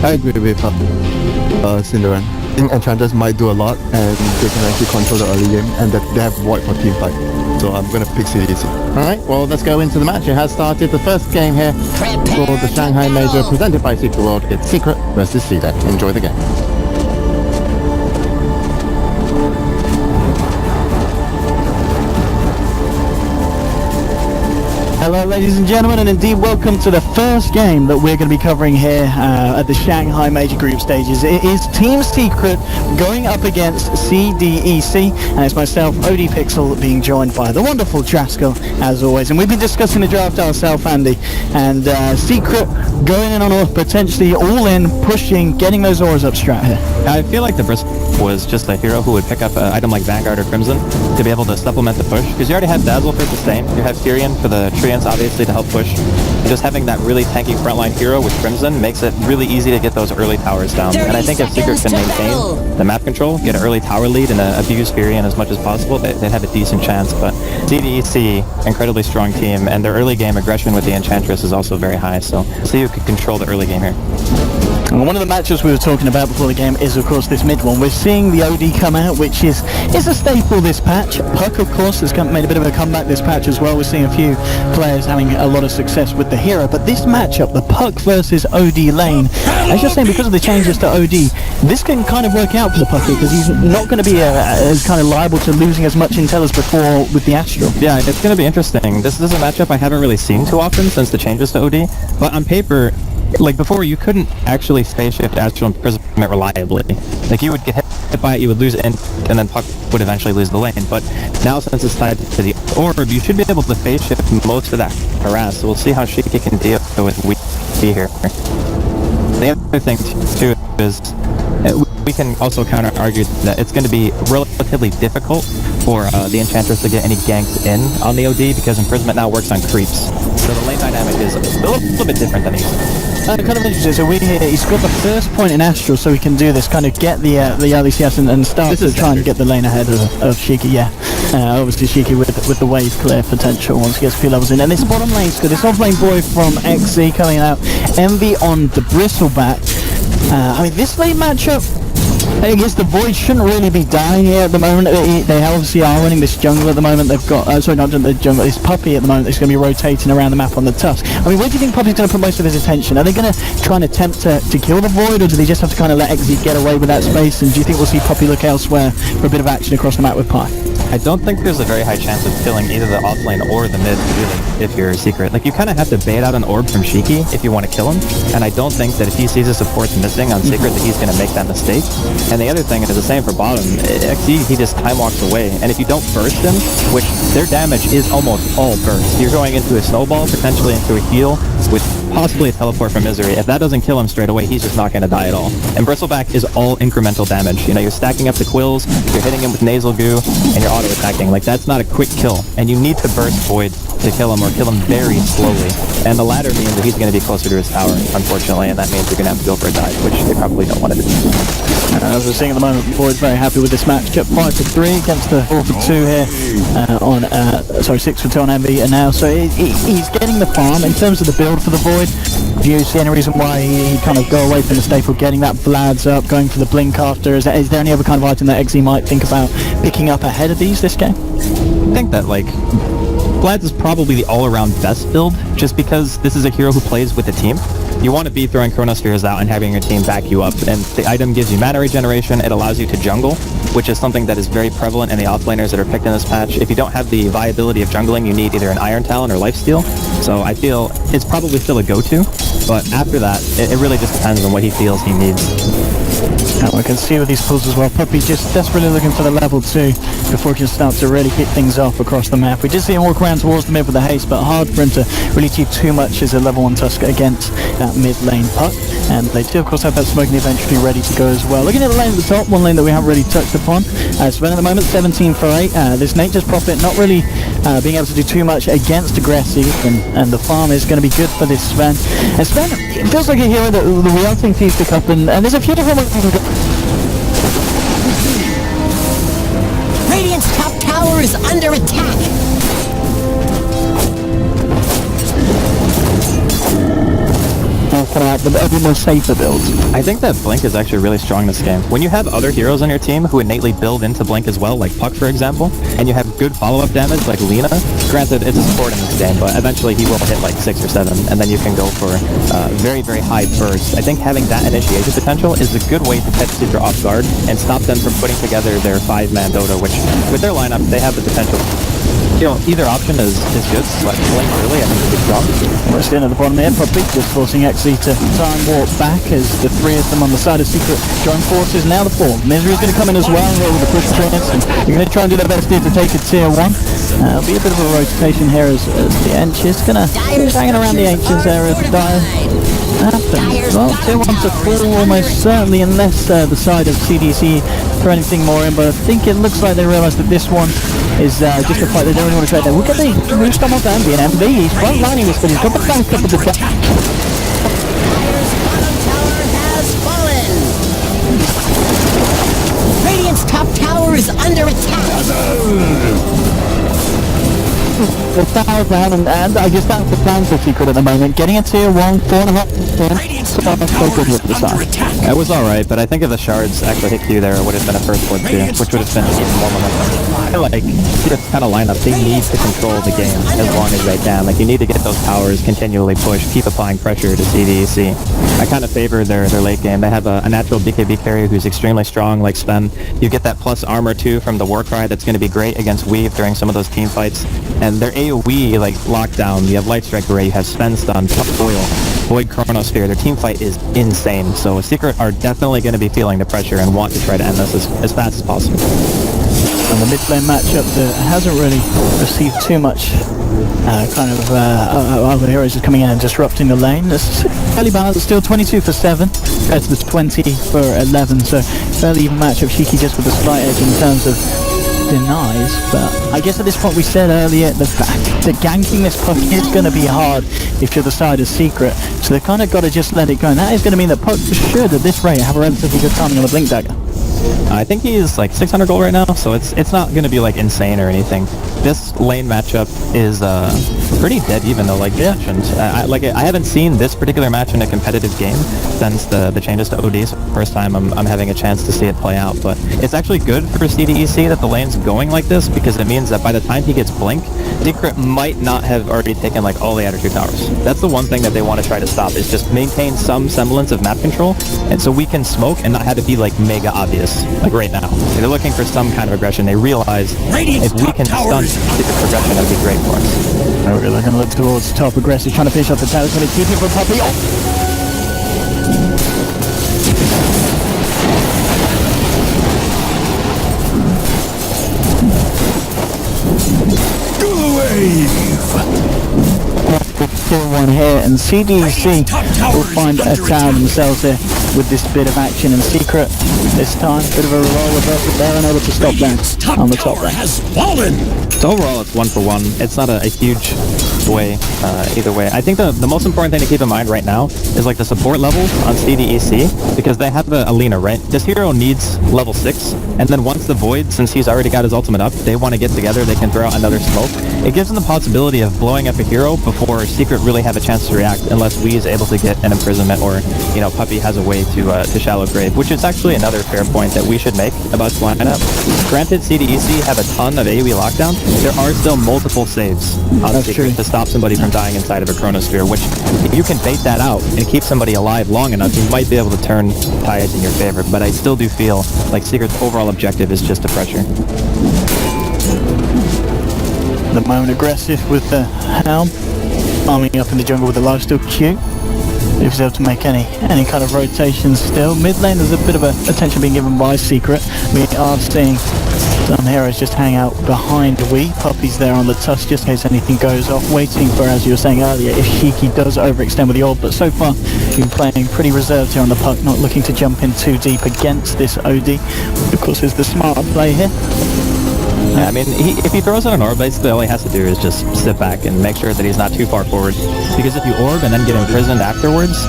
I agree with Cinderan. I think Enchanters might do a lot, and they can actually control the early game, and they have Void for team fight. So I'm gonna pick CDEC. Alright, well let's go into the match. It has started. The first game here for the Shanghai Major presented by Secret World. It's Secret versus CDEC. Enjoy the game. Hello ladies and gentlemen, and indeed welcome to the first game that we're going to be covering here at the Shanghai Major Group stages. It is Team Secret going up against CDEC, and it's myself, OD Pixel, being joined by the wonderful Jaskell as always. And we've been discussing the draft ourselves, Andy, and Secret going in on a potentially all in, pushing, getting those auras up strat here. I feel like the Bristle was just a hero who would pick up an item like Vanguard or Crimson to be able to supplement the push, because you already have Dazzle for sustain, you have Tyrion for the Treants obviously to help push, and just having that really tanky frontline hero with Crimson makes it really easy to get those early towers down. And I think if Secret can maintain the map control, get an early tower lead, and abuse Tyrion as much as possible, they'd have a decent chance. But CDEC, incredibly strong team, and their early game aggression with the Enchantress is also very high, so we'll see who can control the early game here. And one of the matchups we were talking about before the game is of course this mid one. We're seeing the OD come out, which is a staple this patch. Puck of course has made a bit of a comeback this patch as well. We're seeing a few players having a lot of success with the hero, but this matchup, the Puck versus OD lane, as you're saying, because of the changes to OD, this can kind of work out for the Puck because he's not going to be as kind of liable to losing as much intel as before with the Astral. Yeah, it's going to be interesting. This is a matchup I haven't really seen too often since the changes to OD, but on paper, like before, you couldn't actually phase shift Astral Imprisonment reliably. Like you would get hit by it, you would lose it, and then Puck would eventually lose the lane. But now since it's tied to the orb, you should be able to phase shift most of that harass. So we'll see how Shiki can deal with we here. The other thing too is we can also counter argue that it's going to be relatively difficult for the Enchantress to get any ganks in on the OD because Imprisonment now works on creeps. So the lane dynamic is a little bit different than usual. Kind of interesting. So he's got the first point in Astral, so he can do this, kind of get the early CS and start to try and get the lane ahead of Shiki. Yeah, obviously Shiki with the wave clear potential once he gets a few levels in. And this bottom lane's good. This off lane boy from XZ coming out. Envy on the Bristleback. I mean, this lane matchup, I guess the Void shouldn't really be dying here at the moment. They obviously are winning this jungle at the moment. They've got, sorry, not the jungle, this Puppy at the moment that's going to be rotating around the map on the Tusk. I mean, where do you think Puppy's going to put most of his attention? Are they going to try and attempt to kill the Void, or do they just have to kind of let XZ get away with that space? And do you think we'll see Puppy look elsewhere for a bit of action across the map with Pi? I don't think there's a very high chance of killing either the offlane or the mid, really, if you're Secret. Like, you kind of have to bait out an orb from Shiki if you want to kill him, and I don't think that if he sees his supports missing on Secret that he's going to make that mistake. And the other thing is the same for bottom. XZ, he just time walks away, and if you don't burst him, which their damage is almost all burst, you're going into a snowball, potentially into a heal, with possibly a teleport from Misery. If that doesn't kill him straight away, he's just not going to die at all. And Bristleback is all incremental damage. You know, you're stacking up the quills, you're hitting him with nasal goo, and you're auto-attacking. Like, that's not a quick kill. And you need to burst Void to kill him, or kill him very slowly. And the latter means that he's going to be closer to his tower, unfortunately, and that means you're going to have to go for a dive, which they probably don't want to do. As we're seeing at the moment, Void's very happy with this matchup. 5-3 against the 4-2 here sorry, 6-2 on Envy, and now, so he's getting the farm. In terms of the build for the Void, do you see any reason why he kind of go away from the staple, getting that Vlad's up, going for the blink after? Is there any other kind of item that XZ might think about picking up ahead of these this game? I think that, like, Vlad's is probably the all-around best build, just because this is a hero who plays with a team. You want to be throwing Chronospheres out and having your team back you up, and the item gives you mana regeneration, it allows you to jungle, which is something that is very prevalent in the offlaners that are picked in this patch. If you don't have the viability of jungling, you need either an Iron Talon or Lifesteal, so I feel it's probably still a go-to, but after that, it really just depends on what he feels he needs. I can see with these pulls as well, Puppy just desperately looking for the level 2 before he can start to really hit things off across the map. We did see him walk around towards the mid with the haste, but hard for him to really achieve too much as a level 1 Tusk against that mid lane Puck. And they do of course have that smoking eventually ready to go as well. Looking at the lane at the top, one lane that we haven't really touched upon. Sven at the moment 17 for 8. This Nature's Prophet not really being able to do too much against aggressive, and the farm is going to be good for this Sven. And Sven, it feels like a hero that the real thing needs to pick up, and there's a few different ways we can go. Radiant's top tower is under attack! Coming out a bit more safer builds. I think that Blink is actually really strong this game. When you have other heroes on your team who innately build into Blink as well, like Puck for example, and you have good follow-up damage like Lina, granted it's a support in this game, but eventually he will hit like 6 or 7, and then you can go for very, very high bursts. I think having that initiation potential is a good way to catch Secret off guard and stop them from putting together their 5-man Dota, which with their lineup, they have the potential. You know, either option is good, but Blink early I think is a good job. We're still at the bottom here, Puppy just forcing XZ to time warp back as the 3 of them on the side of Secret join forces. Now the 4. Misery's going to come in as well with the push trainers, and you're going to try and do their best here to take a tier 1. There'll be a bit of a rotation here as the Ench is going to be hanging around the H's area for Dire. Happens. Well, tier 1 to 4 almost certainly, unless the side of CDEC throw anything more in, but I think it looks like they realise that this one is just a fight they don't really want to trade there. Look at the Roost on off Andy and MV, he's front lining this, but he's got the back up of the track. Radiant's top tower is under attack. The tower's down, and I guess that's the plan for Secret at the moment. Getting a tier 1, 4.5. It was alright, but I think if the shards actually hit Q there, it would have been a first blood too, which would have been even more momentum. I feel like this kind of lineup, they need to control the game as long as they can. Like, you need to get those towers continually pushed, keep applying pressure to CDEC. I kind of favor their late game. They have a natural BKB carrier who's extremely strong, like Sven. You get that plus armor too from the Warcry that's going to be great against Weave during some of those team fights. And their AoE, like lockdown, you have Light Strike Array, you have Sven Stun, Puck Foil, Void Chronosphere. Their team fight is insane. So Secret are definitely going to be feeling the pressure and want to try to end this as fast as possible. And the mid lane matchup that hasn't really received too much other heroes just coming in and disrupting the lane. It's fairly balanced, still 22 for 7 compared to the 20 for 11, so fairly even matchup. Shiki just with a slight edge in terms of denies, but I guess at this point we said earlier the fact that ganking this Puck is going to be hard if you're the side of Secret, so they've kind of got to just let it go, and that is going to mean that Puck should at this rate have a relatively good timing on the Blink Dagger. I think he's like 600 gold right now, so it's not going to be like insane or anything. This lane matchup is pretty dead even though, like you mentioned. I haven't seen this particular match in a competitive game since the changes to OD, so first time I'm having a chance to see it play out, but it's actually good for CDEC that the lane's going like this, because it means that by the time he gets Blink, Secret might not have already taken like all the outer 2 towers. That's the one thing that they want to try to stop, is just maintain some semblance of map control, and so we can smoke and not have it be like mega obvious, like right now. They're looking for some kind of aggression. They realize if we can stun Secret progression, that would be great for us. We're going to look towards top aggressive, trying to finish off the towers, going to keep it for Puppy. Tier 1 here, and CDEC will find a tower themselves here with this bit of action in Secret this time. Bit of a roll reverse, but they're unable to stop them on the top lane. So overall, it's 1 for 1. It's not a huge way either way. I think the most important thing to keep in mind right now is like the support levels on CDEC, because they have a Lina, right? This hero needs level 6, and then once the Void, since he's already got his ultimate up, they want to get together, they can throw out another smoke. It gives them the possibility of blowing up a hero before Secret really have a chance to react, unless Wee is able to get an imprisonment, or, you know, Puppy has a way to shallow grave, which is actually another fair point that we should make about this lineup. Granted, CDEC have a ton of AoE lockdown, there are still multiple saves on Secret to stop somebody from dying inside of a Chronosphere, which if you can bait that out and keep somebody alive long enough, you might be able to turn tides in your favor, but I still do feel like Secret's overall objective is just to pressure. The moment aggressive with the Helm, arming up in the jungle with the lifesteal Q. If he's able to make any kind of rotation still. Mid lane, there's a bit of attention being given by Secret. We are seeing some heroes just hang out behind Wee. Puppy's there on the tusk just in case anything goes off, waiting for, as you were saying earlier, if Shiki does overextend with the ult, but so far been playing pretty reserved here on the Puck, not looking to jump in too deep against this OD. Of course, is the smarter play here. Yeah, I mean, if he throws out an orb, basically all he has to do is just sit back and make sure that he's not too far forward. Because if you orb and then get imprisoned afterwards,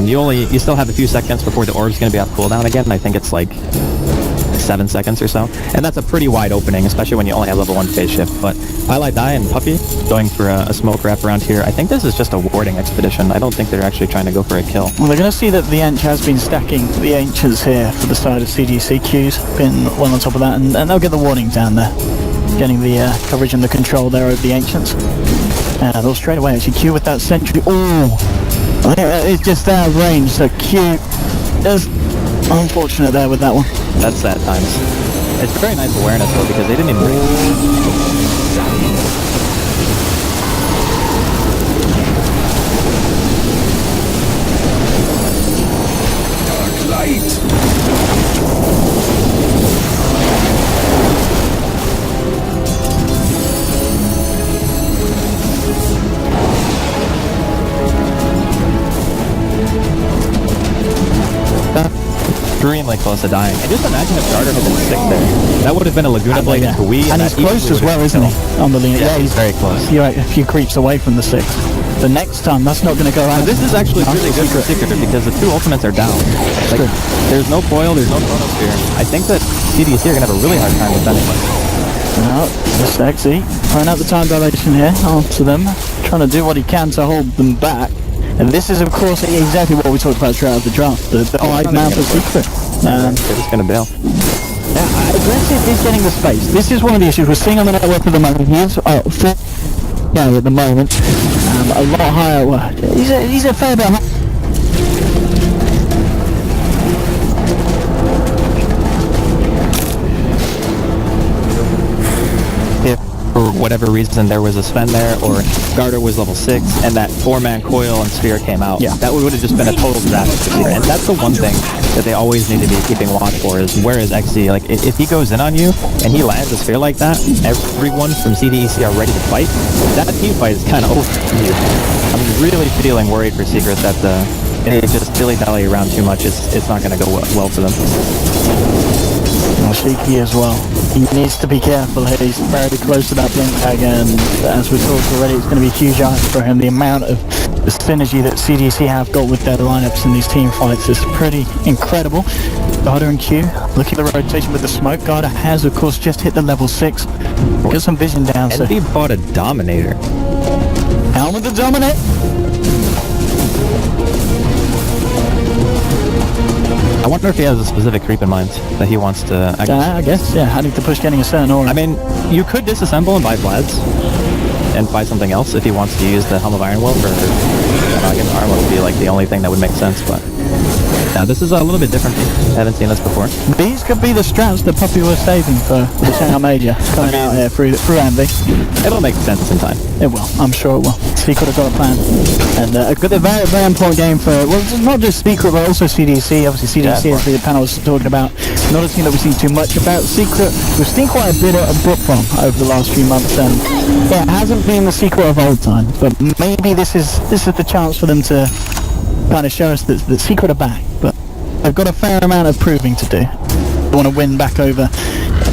you still have a few seconds before the orb's going to be off cooldown again. I think it's like 7 seconds or so. And that's a pretty wide opening, especially when you only have level 1 phase shift. But Highlight Die and Puppy going for a smoke wrap around here. I think this is just a warding expedition. I don't think they're actually trying to go for a kill. Well, they're going to see that the Ench has been stacking the Ancients here for the side of CDC. Q's been well on top of that, and they'll get the warning down there. Getting the coverage and the control there over the Ancients. They'll straight away actually Q with that sentry. Oh! It's just out of range, so Q is unfortunate there with that one. That's sad times. It's very nice awareness though, because they didn't even Dark light! extremely close to dying. And just imagine if Darter had been sick there. That would have been a Laguna Blade into Wii. And he's close as well, isn't he? On the lean. Yeah, he's very close. A few creeps away from the 6. The next time, that's not going to go out. But this is actually really good for Secret because the 2 ultimates are down. Like, there's no foil, there's no chronosphere. I think that CDEC are going to have a really hard time defending this. Well, just XE throwing out the time dilation here onto them, trying to do what he can to hold them back. And this is, of course, exactly what we talked about throughout the draft. The high mount of Secret. They're just going to bail. Yeah, Aggressive is getting the space. This is one of the issues we're seeing on the network at the moment. He is at the moment. A lot higher. Well, he's a fair bit higher. If for whatever reason there was a Sven there, or Garter was level 6, and that 4-man coil and Sphere came out, that would have just been a total disaster for Secret. And that's the one thing that they always need to be keeping watch for, is where is XZ? Like, if he goes in on you, and he lands a Sphere like that, everyone from CDEC are ready to fight. That team fight is kind of over. I'm really feeling worried for Secret that if they just dilly-dally around too much, it's not going to go well for them. Shiki as well. He needs to be careful here. He's very close to that blink tag, and as we talked already, it's going to be a huge item for him. The amount of the synergy that CDC have got with their lineups in these team fights is pretty incredible. Garter and Q, looking at the rotation with the smoke. Garter has, of course, just hit the level 6. Got some vision down. And he bought a Dominator. Helmet the Dominate. I wonder if he has a specific creep in mind that he wants to... I guess, yeah, having to push getting a certain aura. I mean, you could disassemble and buy Vlad's and buy something else if he wants to use the Helm of Iron Will for... I guess Armor would be like the only thing that would make sense, but... Now, this is a little bit different. I haven't seen this before. These could be the strats that Puppy was saving for the Shanghai Major coming out here through Envy. It'll make sense in time. It will. I'm sure it will. Secret have got a plan. And a very, very important game for, well, not just Secret, but also CDC. Obviously, CDC, as the panel was talking about, not a team that we've seen too much about. Secret, we've seen quite a bit from over the last few months, and yeah, it hasn't been the Secret of old times, but maybe this is the chance for them to kind of show us that Secret are back, but they've got a fair amount of proving to do. They want to win back over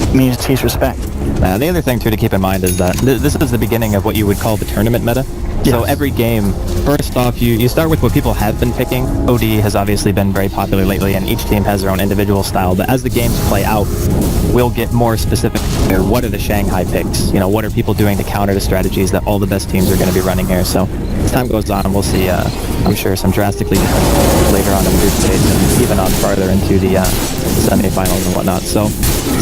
community's respect. The other thing too to keep in mind is that this is the beginning of what you would call the tournament meta. Yes. So every game, first off, you start with what people have been picking. OD has obviously been very popular lately, and each team has their own individual style, but as the games play out, we'll get more specific. What are the Shanghai picks? You know, what are people doing to counter the strategies that all the best teams are going to be running here? So as time goes on, we'll see, I'm sure, some drastically different later on in the group stage, and even on farther into the semifinals and whatnot. So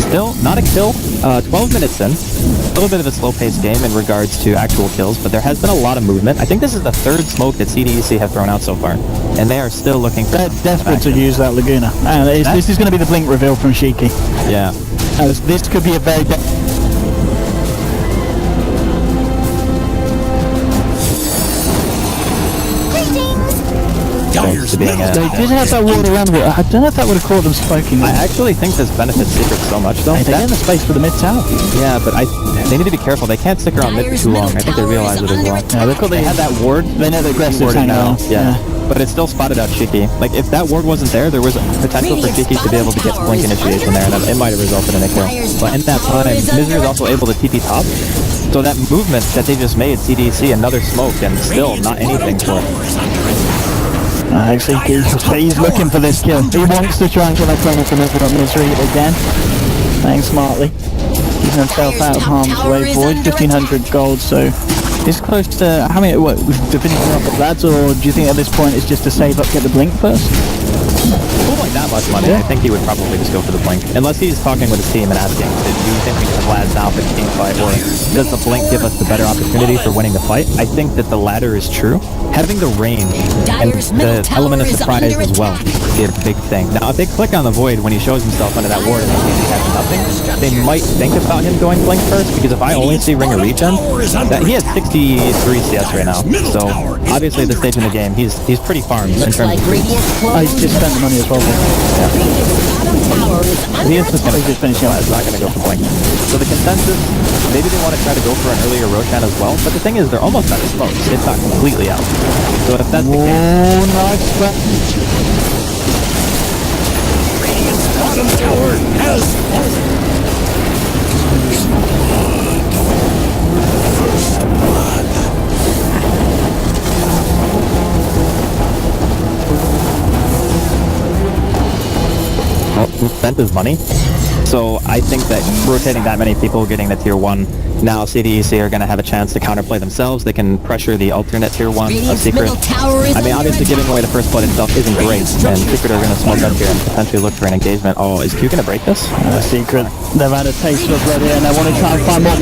still not a kill. 12 minutes in, a little bit of a slow-paced game in regards to actual kills, but there has been a lot of movement. I think this is the 3rd smoke that CDEC have thrown out so far, and they are still looking for... They're desperate to use that Laguna. This is going to be the blink reveal from Shiki. Yeah. This could be a very... They did have that ward around it. I don't know if that would have caught them smoking. I actually think this benefits Secret so much, though. They get in the space for the mid tower. Yeah, but they need to be careful. They can't stick around mid for too long. I think they realize it as well. Yeah, they had that ward. They know the aggressive now. Yeah. But it still spotted out Shiki. Like, if that ward wasn't there, there was potential for Shiki to be able to get Blink Initiation there, and it might have resulted in a kill. But in that time, Misery is also able to TP top. So that movement that they just made, CDC, another smoke, and still not anything for it. Actually, he's looking for this kill. He wants to try and kill that player from Misery again. Playing smartly. Keeping himself out of harm's way. Void 1500 gold, so he's close to how many? What? To finishing off the lads, or do you think at this point it's just to save up, get the blink first? Like that much money, I think he would probably just go for the blink. Unless he's talking with his team and asking, do you think we can lads now for the team fight, or does the blink give us the better opportunity for winning the fight? I think that the latter is true. Having the range and the element of surprise as well is a big thing. Now, if they click on the Void when he shows himself under that ward and they see he has nothing, they might think about him going blink first, because if I only see Ringer regen, he has 63 CS right now. So, obviously at this stage in the game, he's pretty farmed in terms of... He's just spent the money as well. He is just going to finish him. He's not going to go for blink. So the consensus, maybe they want to try to go for an earlier Roshan as well, but the thing is, they're almost out of smokes. It's not completely out. So if that's the case... nice Radiant's bottom tower has fallen. First blood. Spent his money. So I think that rotating that many people, getting the tier 1, now CDEC are going to have a chance to counterplay themselves. They can pressure the alternate tier 1 of Secret. I mean, obviously giving away the first blood itself isn't great, and Secret are going to smoke up here and potentially look for an engagement. Oh, is Q going to break this? Secret, they've had a taste of blood here and they want to try and find more.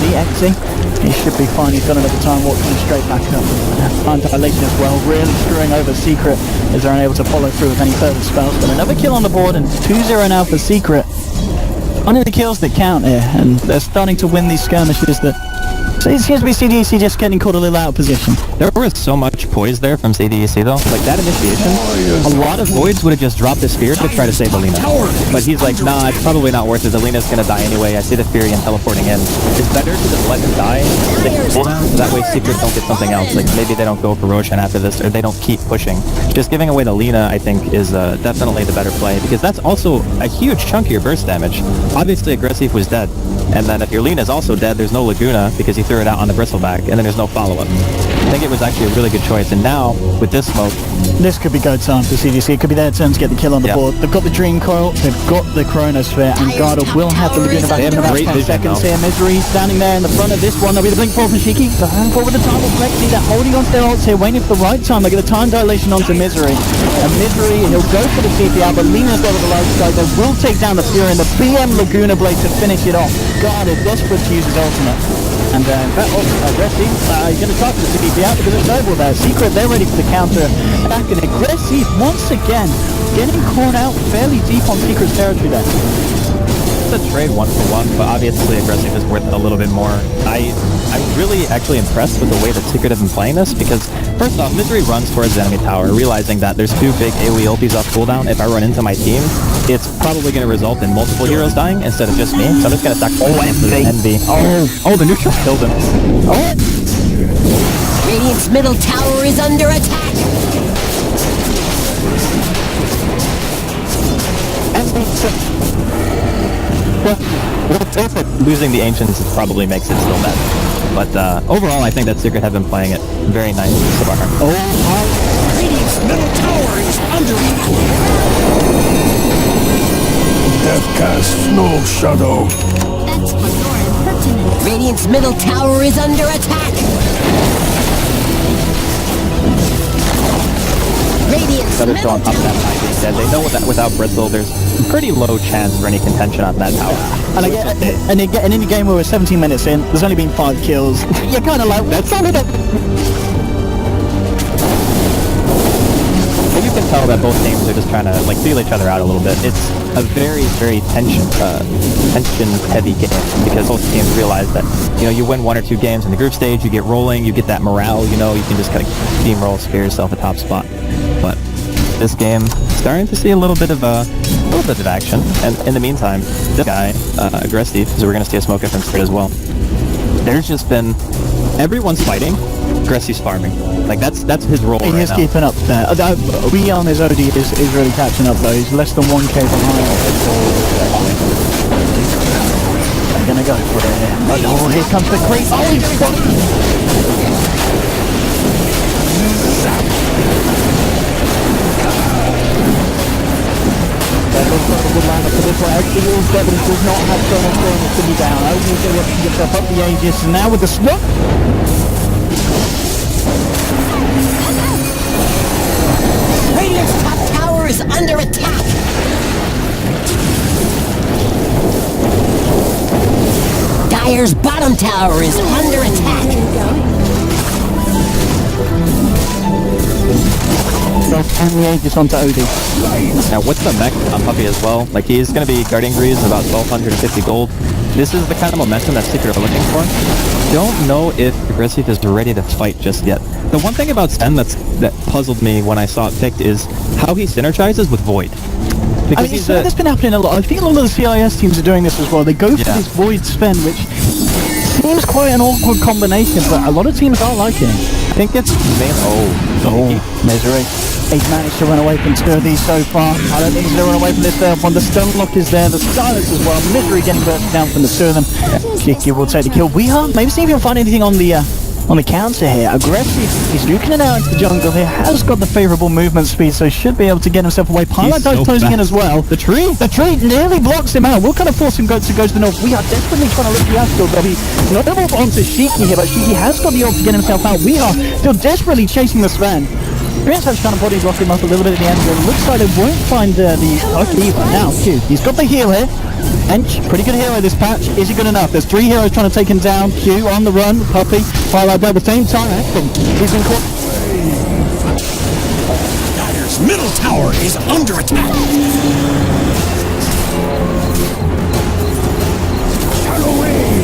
XZ, he should be fine. He's got another time walk coming straight back up. Time dilation as well, really screwing over Secret as they're unable to follow through with any further spells. But another kill on the board, and 2-0 now for Secret. Only the kills that count here, and they're starting to win these skirmishes that... So it seems to be CDEC just getting caught a little out of position. There was so much poise there from CDEC though. Like that initiation, a lot of Voids would have just dropped the Spear to try to save Alina. But he's like, nah, it's probably not worth it. Alina's gonna die anyway. I see the Fury and teleporting in. It's better to just let him die. So that way Secret don't get something else. Like maybe they don't go for Roshan after this, or they don't keep pushing. Just giving away to Lina, I think, is definitely the better play, because that's also a huge chunk of your burst damage. Obviously Aggressive was dead. And then if your Lina's also dead, there's no Laguna because he threw it out on the Bristleback, and then there's no follow-up. I think it was actually a really good choice, and now, with this smoke... This could be go time for CDC. It could be their turn to get the kill on the board. They've got the Dream Coil, they've got the Chronosphere, and Garda will have the Laguna back in about 10 seconds here. Misery standing there in the front of this one. There'll be the blink forward from Shiki. The hand forward with the time of Flexi. They're holding on to their ults here, waiting for the right time. They get a time dilation onto Misery. And Misery, he'll go for the CP out, but Lina's got the large side. They will take down the Fury and the BM Laguna Blade to finish it off. Garda desperate to use his ultimate. And in fact, Aggressive, he's going to try for the CDP out because it's over there. Secret, they're ready for the counter attack, and Aggressive, once again, getting caught out fairly deep on Secret's territory there. It's a trade 1-for-1, but obviously Aggressive is worth a little bit more. I'm really actually impressed with the way that Secret have been playing this, because first off, Misery runs towards the enemy tower, realizing that there's 2 big AoE ultis off cooldown. If I run into my team, it's probably going to result in multiple heroes dying instead of just me. So I'm just going to sacrifice Envy. Oh, the neutral killed him. Oh. Radiant's middle tower is under attack. Losing the Ancients probably makes it still bad. But overall, I think that Secret have been playing it very nicely so far. Oh, Radiant's middle tower is under attack. Death casts no shadow. That's for your impertinence. Radiant's middle tower is under attack. Radiant's Better middle throwing up that high being dead. They know that without Bristle, there's pretty low chance for any contention on that tower. And in a game where we're 17 minutes in, there's only been 5 kills. You're kind of like, that's not it. But you can tell that both teams are just trying to like feel each other out a little bit. It's a very, very tension-heavy game, because both teams realize that, you know, you win 1 or 2 games in the group stage, you get rolling, you get that morale, you know, you can just kind of steamroll, scare yourself a top spot. But this game, starting to see a little bit of action, and in the meantime, this guy, Aggressive, so we're going to see a smoke from Spirit as well. There's just been, everyone's fighting. Gressy's farming. Like that's his role He right is now. keeping up there. We on his OD is really catching up though. He's less than 1k behind. I'm gonna go for it here. Oh, here comes the creep. Oh, he's good lineup for this one. Actually, Wolves Devon does not have so much going to be down. Overall, they have to get himself up the Aegis, and now with the swap. Radiant's top tower is under attack. Dire's bottom tower is under attack. And the Aegis onto OD. Now with the mech on Puppy as well, like he's going to be guarding Grease about 1250 gold. This is the kind of momentum that Secret are looking for. Don't know if Aggressive is ready to fight just yet. The one thing about Zen that puzzled me when I saw it picked is how he synergizes with Void. I mean, that's been happening a lot. I think a lot of the CIS teams are doing this as well. They go for this Void spend, which seems quite an awkward combination, but a lot of teams are liking it. I think it's main. Misery. He's managed to run away from two of these so far. I don't think he's going to run away from this third one. The stone lock is there, the silence as well. Misery getting burst down from the two of them. Kiki will take the kill. We are maybe see if we can find anything on the counter here. Aggressive, he's duking it out into the jungle here, has got the favourable movement speed, so should be able to get himself away. Pilot dive closing in as well. The tree nearly blocks him out. We'll kind of force him to go to the north. We are desperately trying to look the Astro, but he's not able onto Shiki here, but Shiki has got the ult to get himself out. We are still desperately chasing the Sven. Prince has kind of body block him up a little bit at the end, but it looks like they won't find the Akiva. Now, Q, he's got the heal here. Hench, pretty good hero this patch. Is he good enough? There's three heroes trying to take him down. Q on the run, Puppy, Twilight at the same time. He's been caught. Dire's middle tower is under attack. Shadow Wave.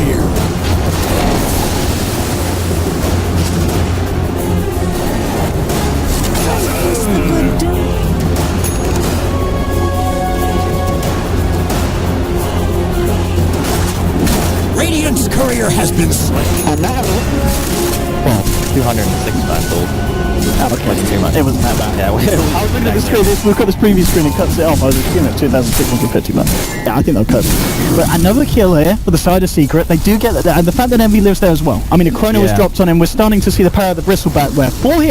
Radiant's courier has been slain. And now, 265 gold. Wasn't too much. it wasn't that bad. Yeah, I was looking at the screen. We've got this previous screen. It cuts it off. I was assuming it's 2,650, but yeah, I think they'll cut it. But another kill here for the side of Secret. They do get that, and the fact that Envy lives there as well. I mean, a Chrono was dropped on him. We're starting to see the power of the Bristleback, where three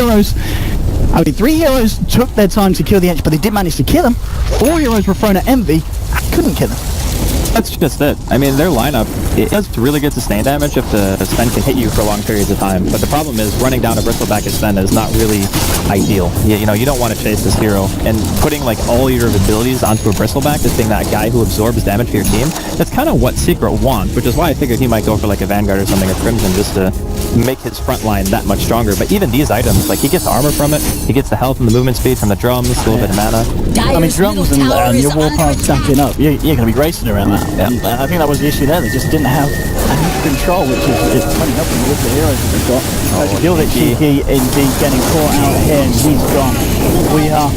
heroes took their time to kill the Ench, but they did manage to kill him. 4 heroes were thrown at Envy. I couldn't kill him. That's just it. I mean, their lineup, it does really good sustain damage if the Sven can hit you for long periods of time. But the problem is running down a Bristleback at Sven is not really ideal. You know, you don't want to chase this hero. And putting like all your abilities onto a Bristleback, just being that guy who absorbs damage for your team, that's kind of what Secret wants, which is why I figured he might go for like a Vanguard or something, or Crimson, just to make his front line that much stronger. But even these items, like he gets armor from it, he gets the health and the movement speed from the drums, a little bit of mana. I mean, drums and your warpath stacking up, you're going to be racing around that. Yeah. And I think that was the issue there. They just didn't have any control, which is funny enough when you look at the heroes that they've got. Gilded Cheeky indeed getting caught out here, and he's gone. We are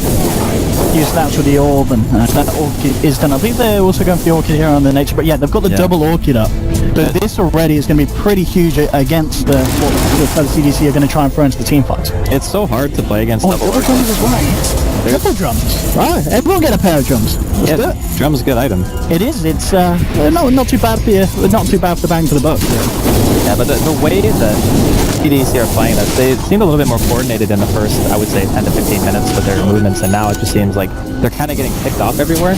used that for the orb, and that orchid is done. I think they're also going for the orchid here on the nature, but yeah, they've got the double orchid up. But this already is going to be pretty huge against what the CDC are going to try and throw into the team fights. It's so hard to play against double drums as well. Triple drums. Right, everyone get a pair of drums. Let's do it. Drum's a good item. It is. It's not too bad for you. Not too bad for the bang for the buck. Yeah, but the way that CDEC are playing this, they seemed a little bit more coordinated in the first, I would say, 10 to 15 minutes with their movements, and now it just seems like they're kind of getting picked off everywhere.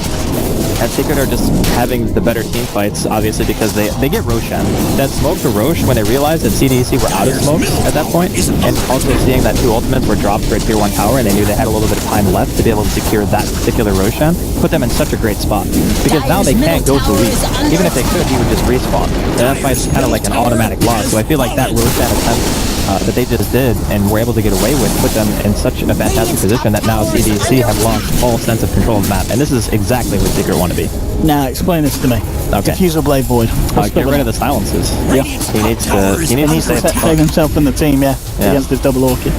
And Secret are just having the better team fights, obviously, because they get Roshan. That smoke to Rosh, when they realized that CDEC were out of smoke at that point, and also seeing that 2 ultimates were dropped for a tier 1 tower, and they knew they had a little bit of time left to be able to secure that particular Roshan, put them in such a great spot. Because now they can't go to weak. Even if they could, he would just respawn. And that's why it's kind of like an automatic loss. So I feel like that Roshan attempt that they just did and were able to get away with put them in such a fantastic position that now CDEC have lost all sense of control of the map. And this is exactly what Secret want to be. Now explain this to me. Okay. Diffusal Blade Void. Get rid of the silences. Yeah. He needs to save himself in the team, against this double orchid.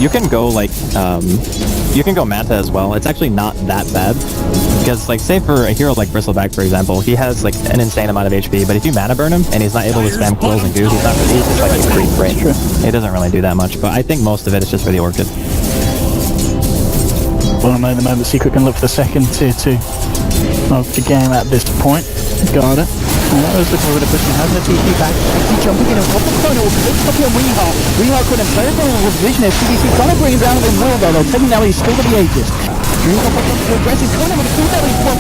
You can go like you can go Manta as well. It's actually not that bad. Because, like, say for a hero like Bristleback, for example, he has, like, an insane amount of HP, but if you mana burn him and he's not able to spam quills and goo, he's just like a creep, right? It doesn't really do that much, but I think most of it is just for the Orchid. Well, at the moment, Secret can look for the second tier 2 of the game at this point. Got it. I was looking for the pushing, has the TP back. He's jumping in and what the point of the copy on Weehawk. Weehawk couldn't play it with vision there. CDC trying to bring him down a bit more though. They're taking now he's still got the Aegis. Weehawk up to the aggressive corner with a full belly flop.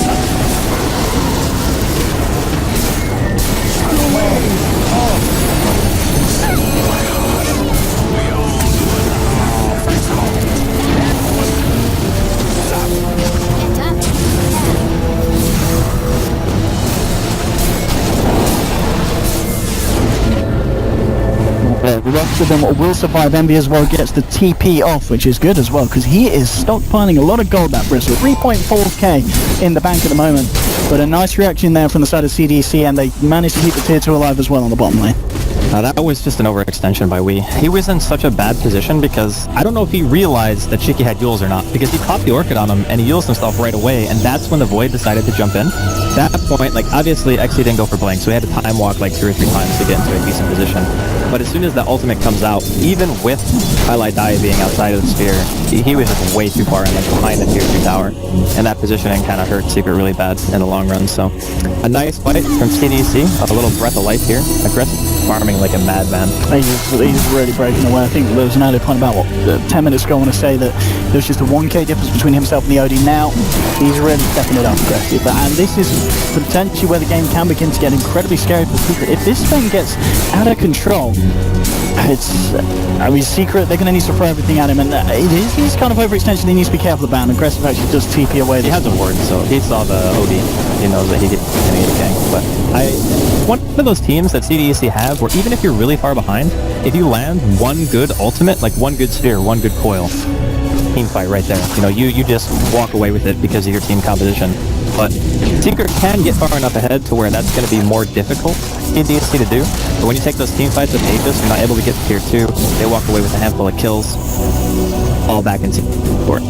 The rest of them will survive. Envy as well gets the TP off, which is good as well, because he is stockpiling a lot of gold, that Bristle. 3.4k in the bank at the moment, but a nice reaction there from the side of CDC, and they managed to keep the tier 2 alive as well on the bottom lane. That was just an overextension by Wii. He was in such a bad position because I don't know if he realized that Shiki had Yules or not, because he caught the Orchid on him and he Yules himself right away, and that's when the Void decided to jump in. At that point, like, obviously XC didn't go for Blink, so he had to time walk like 2 or 3 times to get into a decent position. But as soon as that ultimate comes out, even with Highlight Die being outside of the sphere, he was just way too far in, like, behind the tier 2 tower. And that positioning kind of hurt Secret really bad in the long run, so a nice fight from CDC, a little breath of life here. Aggressive farming like a madman. He's really breaking away. I think there was an earlier point about, 10 minutes ago, I want to say that there's just a 1k difference between himself and the OD. Now, he's really stepping it up aggressive. And this is potentially where the game can begin to get incredibly scary for Secret. If this thing gets out of control, Secret, they're going to need to throw everything at him, and he's kind of overextension. He needs to be careful about. And Aggressive actually does TP away. He has a ward, so he saw the OD. He knows that he's going to get ganked. But one of those teams that CDEC have, where even if you're really far behind, if you land one good ultimate, like one good sphere, one good coil, team fight right there. You know, you just walk away with it because of your team composition. But Secret can get far enough ahead to where that's going to be more difficult in CDEC to do. But when you take those team fights with Aegis, you're not able to get to tier 2, they walk away with a handful of kills, all back into court.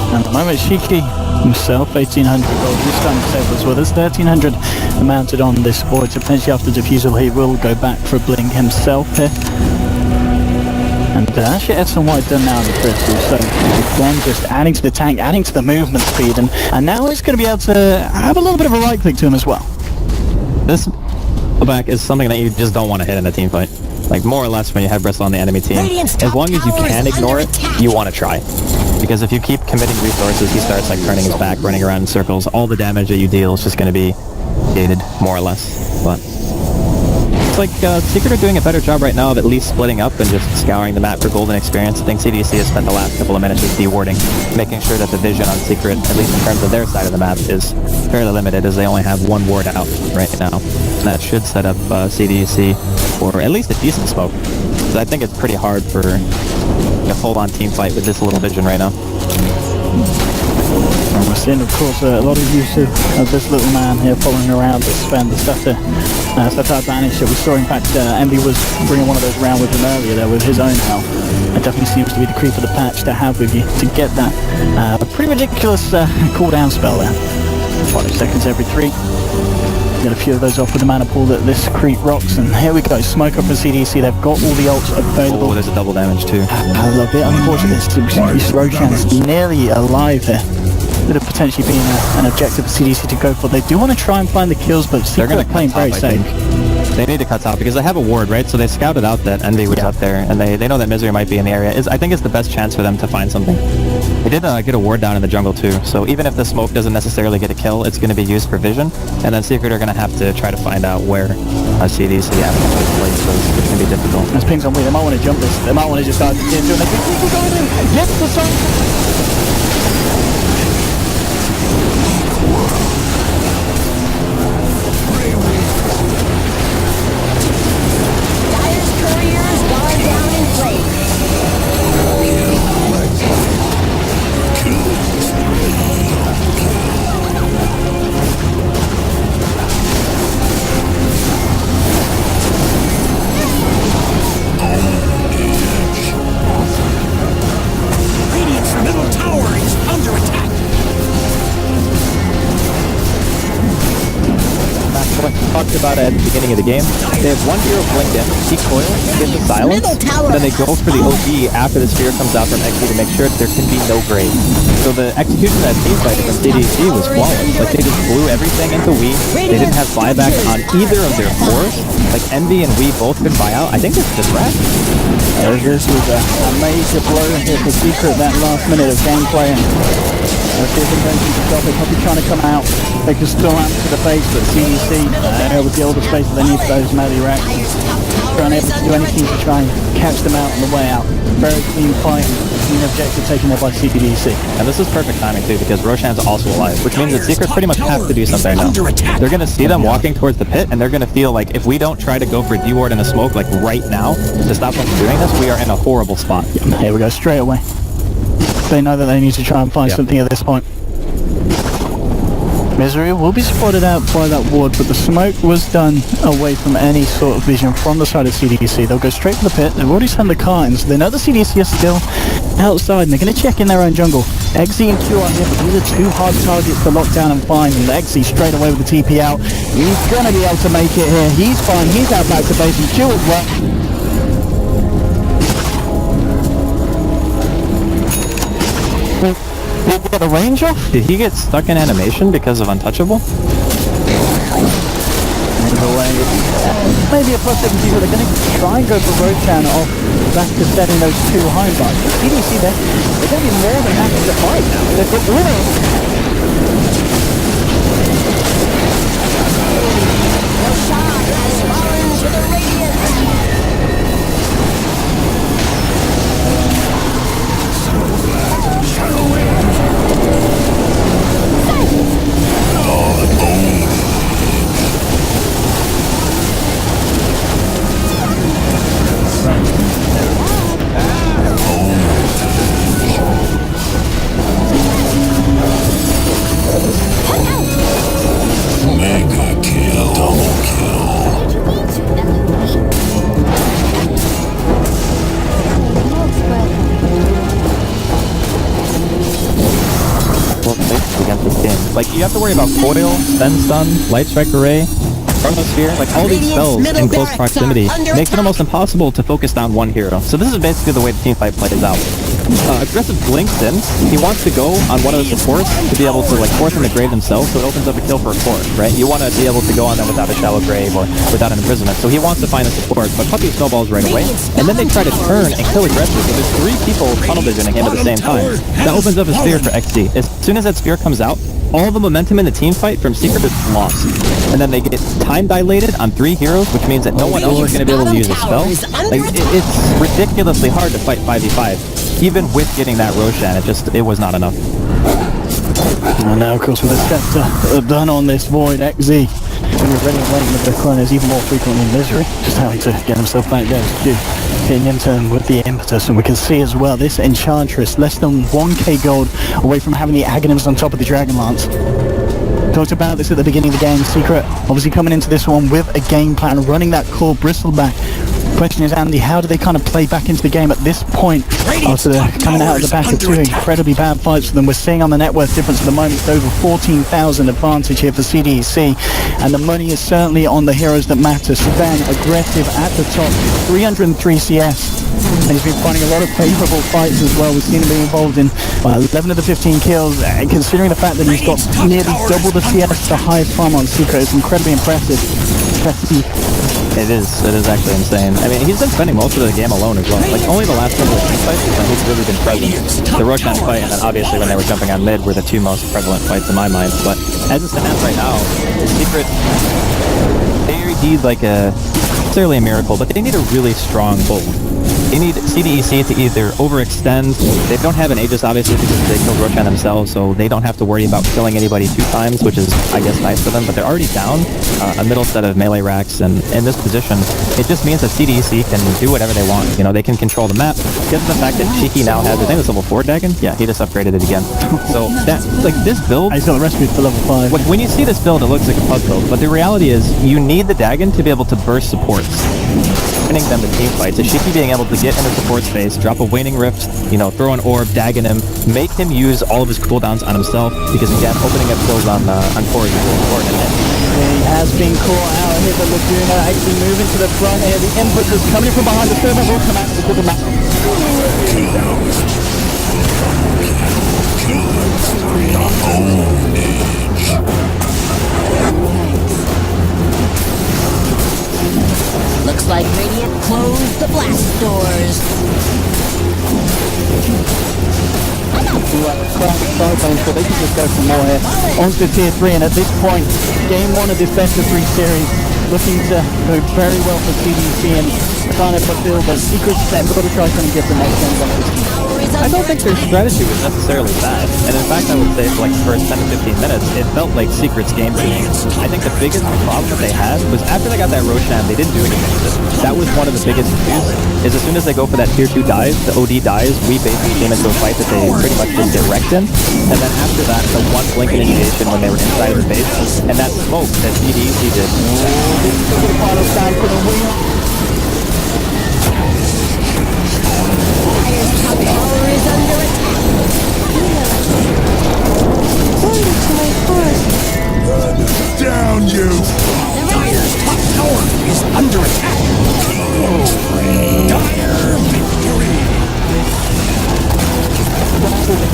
And at the moment, Shiki himself, 1800 gold this time to as well. There's 1300 mounted on this Void, so potentially after defusal he will go back for Blink himself here. And actually Edson White done now in the crystal, so again just adding to the tank, adding to the movement speed, and now he's going to be able to have a little bit of a right click to him as well. This back is something that you just don't want to hit in a team fight. Like, more or less when you have Bristle on the enemy team, as long as you can ignore it, you want to try. Because if you keep committing resources, he starts like turning his back, running around in circles. All the damage that you deal is just going to be gated, more or less. But it's like Secret are doing a better job right now of at least splitting up and just scouring the map for golden experience. I think CDC has spent the last couple of minutes just dewarding, making sure that the vision on Secret, at least in terms of their side of the map, is fairly limited, as they only have one ward out right now. And that should set up CDC for at least a decent smoke. So I think it's pretty hard for a full-on team fight with this little vision right now. And we're seeing, of course, a lot of use of this little man here following around to spend the stuff to advantage that we saw. In fact, Envy was bringing one of those around with him earlier there with his own health. It definitely seems to be the creep of the patch to have with you to get that pretty ridiculous cooldown spell there. 5 seconds every 3. Get a few of those off with the mana pool that this creep rocks, and here we go. Smoke up for CDC. They've got all the ults available. Oh, there's a double damage too. I love it. Unfortunately, Roshan is nearly alive here. Would have potentially been an objective for CDC to go for. They do want to try and find the kills, but they're Secret are playing very safe. They need to cut top because they have a ward, right? So they scouted out that Envy was up there, and they know that Misery might be in the area. I think it's the best chance for them to find something. They did get a ward down in the jungle too, so even if the smoke doesn't necessarily get a kill, it's going to be used for vision, and then Secret are going to have to try to find out where CDC actually places, which can be difficult. There's pings on me. They might want to jump this. They might want to just start into it. People going in. Yes, the sun. talked about it at the beginning of the game. They have one hero blink in, he coils, gets the silence, and then they go for the OG after the sphere comes out from XP to make sure that there can be no grade. So the execution of that team fight from CDEC was flawless. Like, they just blew everything into we. They didn't have buyback on either of their cores. Like, Envy and we both could buy out. I think it's just rat. This was a major blow here for Secret that last minute of gameplay. And let's see if they're going to stop it. Probably trying to come out. They can still answer to the face, but CDC with the older space that they need for those melee racks. They're unable to do anything to try and catch them out on the way out. Very clean fight. Clean objective taken there by CDEC. And this is perfect timing too, because Roshan's also alive, which means that Secret pretty much have to do something now. They're going to see them walking towards the pit, and they're going to feel like if we don't try to go for D-Ward in a smoke like right now to stop them from doing this, we are in a horrible spot. Yep, here we go, straight away. They know that they need to try and find something at this point. Misery will be spotted out by that ward, but the smoke was done away from any sort of vision from the side of CDEC. They'll go straight for the pit. They've already sent the cartons. They know the CDEC are still outside, and they're going to check in their own jungle. Exe and Q are here, but these are two hard targets to lock down and find. And Exe straight away with the TP out. He's going to be able to make it here. He's fine. He's out back to base, and Q as well. We'll get the range off. Did he get stuck in animation because of Untouchable? Maybe a plus 70, but they're going to try and go for Roshan off back to setting those two home bars. CDC they're going to be more than happy to fight now. They've got winning. The shot has fallen to the Radiant. Mega kill, double kill. Against this game. Like, you have to worry about Coil, Spend Stun, Light Strike Array, Chronosphere, like all these spells in close proximity makes it almost impossible to focus on one hero. So this is basically the way the teamfight plays out. Aggressive blinks in, he wants to go on one of the supports to be able to like force them to grave themselves, so it opens up a kill for a core, right? You want to be able to go on them without a shallow grave or without an imprisonment, so he wants to find a support, but Puppy snowballs right away, and then they try to turn and kill aggressive, so there's three people tunnel visioning him at the same time. That opens up a sphere for XC. As soon as that sphere comes out, all the momentum in the team fight from Secret is lost. And then they get time dilated on 3 heroes, which means that no one else is going to be able to use a spell. Like, it's ridiculously hard to fight 5v5. Even with getting that Roshan, it was not enough. And now, of course, with the Scepter done on this Void, XZ, when you're ready and waiting with the Chronos even more frequently in Misery, just having to get himself back there to do hitting into him with the impetus. And we can see as well, this Enchantress, less than 1k gold away from having the Aghanims on top of the Dragonlance. Talked about this at the beginning of the game. Secret obviously coming into this one with a game plan, running that core Bristleback. Question is, Andy, how do they kind of play back into the game at this point after they're coming out of the back of 2 incredibly bad fights for them? We're seeing on the net worth difference at the moment, it's over 14,000 advantage here for CDEC, and the money is certainly on the heroes that matter. Sven, aggressive at the top, 303 CS. And he's been finding a lot of favourable fights as well. We've seen him be involved in 11 of the 15 kills. Considering the fact that he's got nearly double the CS, the highest farm on Secret, it's incredibly impressive. It is actually insane. I mean, he's been spending most of the game alone as well. Like, only the last couple of team fights is when he's really been present. The Roshan fight, and then obviously when they were jumping on mid were the 2 most prevalent fights in my mind. But as it stands right now, the Secret, they need like a, necessarily a miracle, but they need a really strong pull. They need CDEC to either overextend. They don't have an Aegis, obviously, because they killed Roshan themselves, so they don't have to worry about killing anybody 2 times, which is, I guess, nice for them. But they're already down a middle set of melee racks, and in this position, it just means that CDEC can do whatever they want. You know, they can control the map. Because of the fact that Shiki now has, I think it's level 4 Dagon? Yeah, he just upgraded it again. So, that, like, this build... He's got the recipe for level 5. When you see this build, it looks like a puzzle build, but the reality is, you need the Dagon to be able to burst supports. winning them the team fights is Shiki being able to get into support space, drop a Waning Rift, you know, throw an orb, dagging him, make him use all of his cooldowns on himself, because again, opening up kills on Corey is really important. He has been caught out here, but Laguna actually moving to the front here. The input is coming from behind. The server will come out with the map. Looks like Radiant closed the blast doors. So they can just go for more here. On to tier 3, and at this point, game 1 of this best of 3 series looking to go very well for CDEC, and I can't ever feel that Secret's set. We've got to try and get the next game on. I don't think their strategy was necessarily bad, and in fact I would say for like the first 10 to 15 minutes, it felt like Secret's game to me. I think the biggest problem that they had was after they got that Roshan, they didn't do anything with it. That was one of the biggest issues, is as soon as they go for that tier 2 dive, the OD dies, we basically came into a fight that they pretty much just get wrecked in, and then after that, the one blink initiation when they were inside of the base, and that smoke that CDEC did. Final stand for the wheel. Top tower is under attack. Down, you! Dire's top tower is under attack. Dire victory!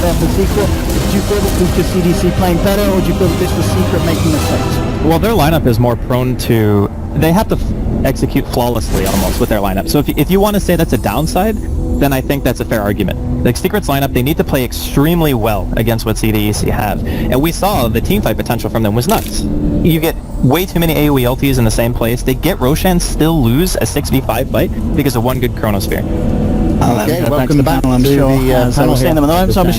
There for Secret. Did you feel that this was CDC playing better, or did you feel that this was Secret making mistakes? Well, their lineup is more prone to... They have to execute flawlessly almost with their lineup. So if you want to say that's a downside, then I think that's a fair argument. Like Secret's lineup, they need to play extremely well against what CDEC have. And we saw the team fight potential from them was nuts. You get way too many AoE ultis in the same place. They get Roshan still lose a 6v5 fight because of one good Chronosphere. Okay, welcome back to the panel. I'm sure panel seeing them at the moment, so I'm